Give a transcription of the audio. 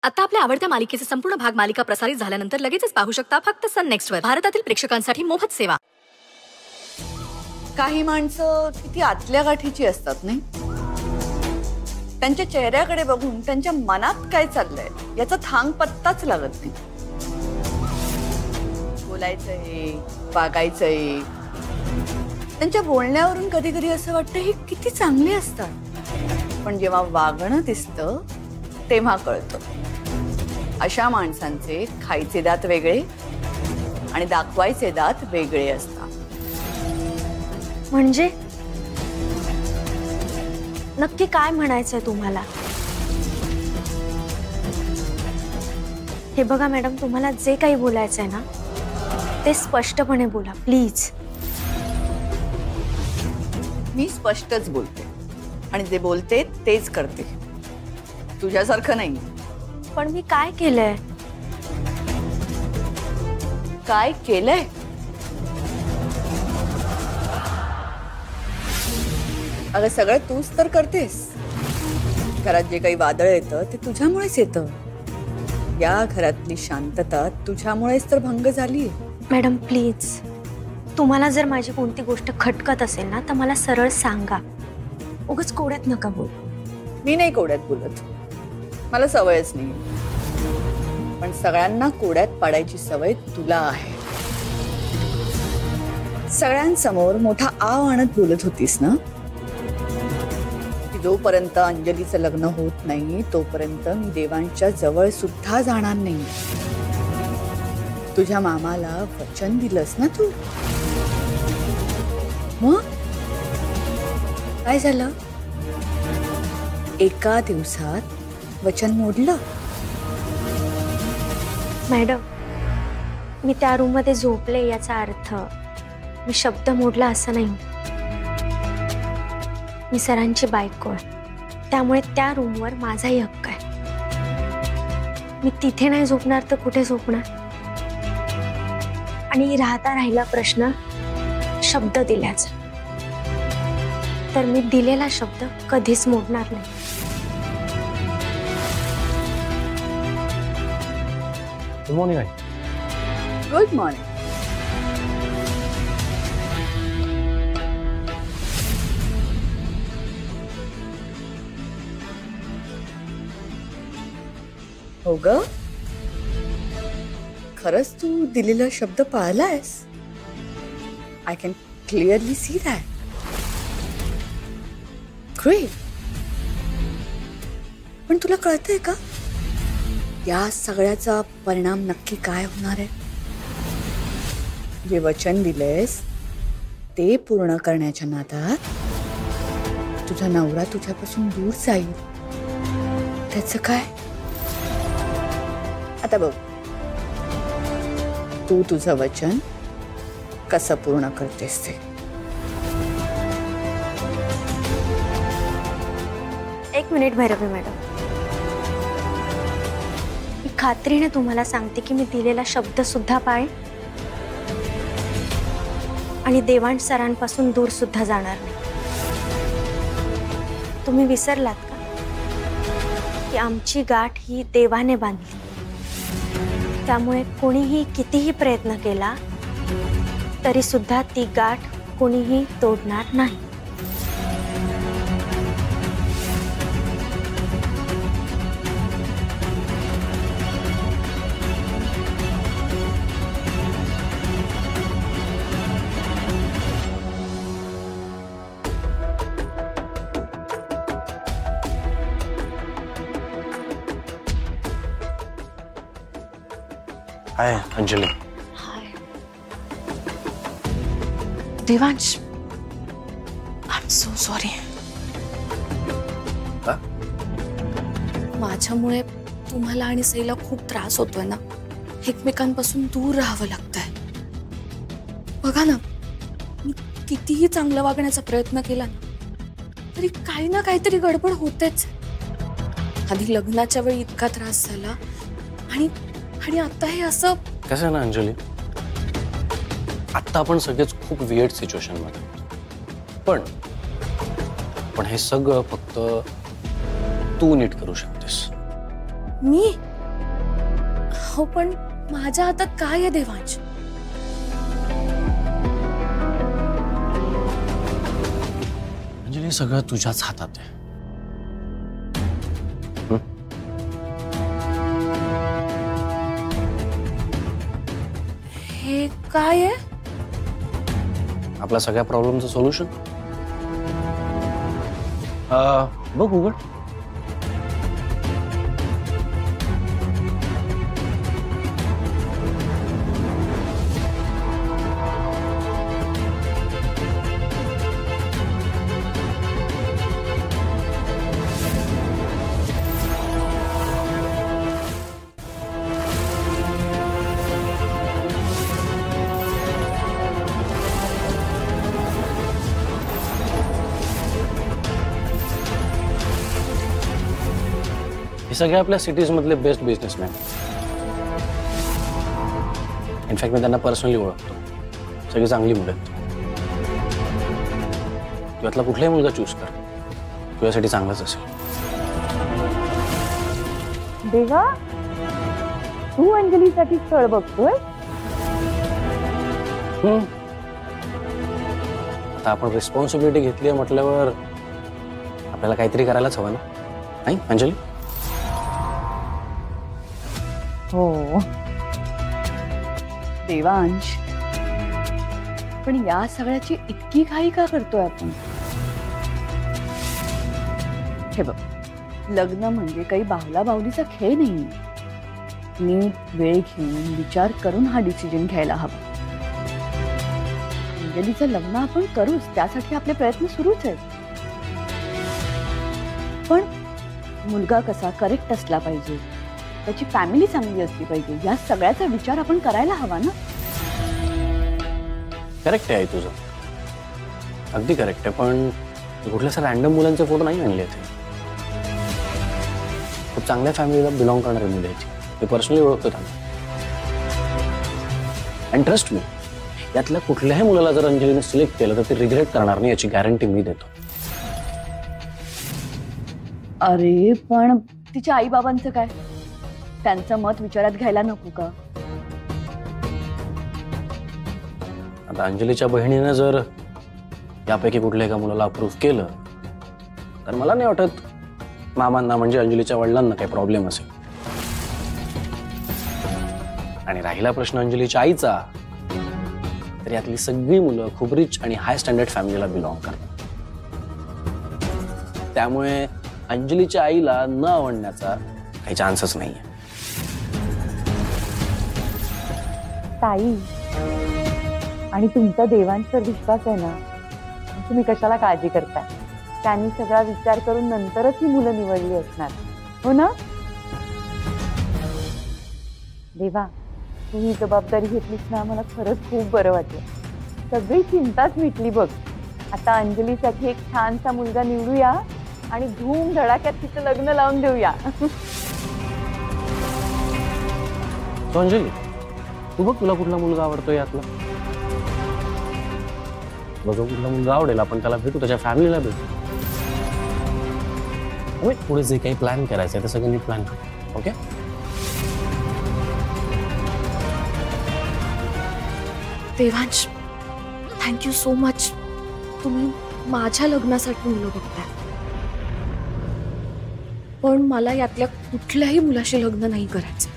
आता आपल्या आवडत्या मालिकेचे संपूर्ण भाग मालिका प्रसारित झाल्यानंतर लगेचच पाहू शकता फक्त सन नेक्स्ट वर. भारतातील प्रेक्षकांसाठी मोफत सेवा. काही माणसं किती आतल्या गाठीची असतात नाही. त्यांच्या चेहऱ्याकडे बघून त्यांच्या मनात काय चाललंय याचा थांग पत्ताच लागत नाही. बोलायचंय, वागायचंय, त्यांच्या बोलण्यावरून कधी कधी असं वाटतं हे किती चांगले असतात, पण जेव्हा वागणं दिसतं तेव्हा कळतं अशा माणसांचे खायचे दात वेगळे आणि दाखवायचे दात वेगळे असतात. म्हणजे नक्की काय म्हणायचंय तुम्हाला? हे बघा मॅडम, तुम्हाला जे काही बोलायचंय ना ते स्पष्टपणे बोला प्लीज. मी स्पष्टच बोलते आणि जे बोलते तेच करते, तुझ्यासारखं नाही. पण मी काय केलंय? काय केलंय? अगं सगळं तूच तर करतेस. घरात जे काही वादळ येतं ते तुझ्यामुळेच येतं. या घरातली शांतता तुझ्यामुळेच तर भंग झाली. मॅडम प्लीज, तुम्हाला जर माझी कोणती गोष्ट खटकत असेल ना तर मला सरळ सांगा. उगाच कोड्यात नका बोल. मी नाही कोड्यात बोलत, मला सवयच नाही. पण सगळ्यांना कोड्यात पाडायची सवय तुला आहे. सगळ्यांसमोर मोठा आव आणत बोलत होतीस ना की जोपर्यंत अंजलीचं लग्न होत नाही तोपर्यंत मी देवांच्या जवळ सुद्धा जाणार नाही. तुझ्या मामाला वचन दिलंस ना तू. मग काय झालं? एका दिवसात वचन मोडलं. मॅडम, मी त्या रूम मध्ये झोपले याचा अर्थ मी शब्द मोडला असं नाही. मी सरांची बायको आहे, त्यामुळे त्या रूमवर माझाही हक्क आहे. मी तिथे नाही झोपणार तर कुठे झोपणार? आणि राहिला प्रश्न शब्द दिल्याचा, तर मी दिलेला शब्द कधीच मोडणार नाही. Good morning. Good morning. हो ग, खरंच तू दिलेला शब्द पाळलायस. I can clearly see that. Great. पण तुला कळतंय का या सगळ्याचा परिणाम नक्की काय होणार आहे? जे वचन दिलेस ते पूर्ण करण्याच्या नादात तुझा नवरा तुझ्यापासून दूर जाईल. त्याचं काय? आता बघ, तू तुझं वचन कसं पूर्ण करतेस ते. एक मिनिट भैरवी मॅडम, मी खात्रीने तुम्हाला सांगते की मी दिलेला शब्द सुद्धा पाळेन आणि देवांश सरांपासून दूर सुद्धा जाणार नाही. तुम्ही विसरलात का की आमची गाठ ही देवाने बांधली, त्यामुळे कोणीही कितीही प्रयत्न केला तरी सुद्धा ती गाठ कोणीही तोडणार नाही. Hi Anjali. Hi Devansh, I am so sorry. माझ्यामुळे तुम्हाला आणि सईला खूप त्रास होतोय ना. एकमेकांपासून दूर राहावं लागतंय. बघा ना, मी कितीही चांगलं वागण्याचा प्रयत्न केला ना तरी काही ना काहीतरी गडबड होतेच. आधी लग्नाच्या वेळी इतका त्रास झाला आणि आता हे असं. कसं आहे ना अंजली, आता आपण सगळेच खूप वियर्ड सिच्युएशन मध्ये आहोत. पण हे सगळं फक्त तू नीट करू शकतेस. मी हो पण माझ्या हातात काय आहे देवांश? अंजली, सगळं तुझ्याच हातात आहे. हे काय आहे? आपल्या सगळ्या प्रॉब्लेमचं सोल्युशन. बघ उघड. हे सगळे आपल्या सिटीज मधले बेस्ट बिझनेसमॅन. इनफॅक्ट मी त्यांना पर्सनली ओळखतो. सगळी चांगली मुलं आहेत. यातला कुठलाही मुलगा चूज कर, तुझ्यासाठी चांगलाच असेल. देवा, तू अंजलीसाठी स्थळ बघतोय? आता आपण रिस्पॉन्सिबिलिटी घेतली आहे म्हटल्यावर आपल्याला काहीतरी करायलाच हवं ना, नाही अंजली? हो देवांश, पण या सगळ्याची इतकी घाई का करतोय आपण? हे बघ, लग्न म्हणजे काही बाहुला बाहुलीचा खेळ नाही. नीट वेळ घेऊन विचार करून हा डिसिजन घ्यायला हवा. अंजलीचं लग्न आपण करूच, त्यासाठी आपले प्रयत्न सुरूच आहेत. पण मुलगा कसा करेक्ट असला पाहिजे, त्याची फॅमिली चांगली असली पाहिजे, या सगळ्याचा विचार आपण करायला हवा ना. करेक्ट आहे तुझं, अगदी करेक्ट आहे. पण कुठल्या रॅन्डम मुलांचे फोटो नाही आणले ते. खूप चांगल्या फॅमिलीला बिलॉंग करणारे मुले आहेत. मी पर्सनली ओळखतो त्यांना. अँड ट्रस्ट मी, यातल्या कुठल्याही मुलाला जर अंजलीने सिलेक्ट केलं तर ते रिग्रेट करणार नाही, याची गॅरंटी मी देतो. अरे पण तिच्या आई बाबांचं काय? त्यांचं मत विचारात घ्यायला नको का? आता अंजलीच्या बहिणीनं जर यापैकी कुठल्या एका मुलाला अप्रूव्ह केलं तर मला नाही वाटत मामांना म्हणजे अंजलीच्या वडिलांना काही प्रॉब्लेम असेल. आणि राहिला प्रश्न अंजलीच्या आईचा, तर यातली सगळी मुलं खूप रिच आणि हाय स्टँडर्ड फॅमिलीला बिलॉंग करतात. त्यामुळे अंजलीच्या आईला न आवडण्याचा काही चान्सच नाहीये. ताई, आणि तुमचा देवांशवर विश्वास आहे ना, तुम्ही कशाला काळजी करताय? त्यांनी सगळा विचार करून नंतरच ही मुलं निवडली असणार, हो ना? देवा, तू ही जबाबदारी घेतलीस ना, मला खरंच खूप बरं वाटलं. सगळी चिंताच मिटली बघ. आता अंजलीसाठी एक छानसा मुलगा निवडूया आणि धूम धडाक्यात तिचं लग्न लावून देऊया. अंजली, तू बघ तुला कुठला मुलगा आवडतो यातला. तुला जो कुठला मुलगा आवडेल आपण त्याला भेटू, त्याच्या फॅमिलीला भेटू. पुढे जे काही प्लॅन करायचं आहे ते सगळं नीट प्लॅन कर. Okay? Devansh, thank you so much. तुम्ही माझ्या लग्नासाठी मुलं बघताय, पण मला यातल्या कुठल्याही मुलाशी लग्न नाही करायचं.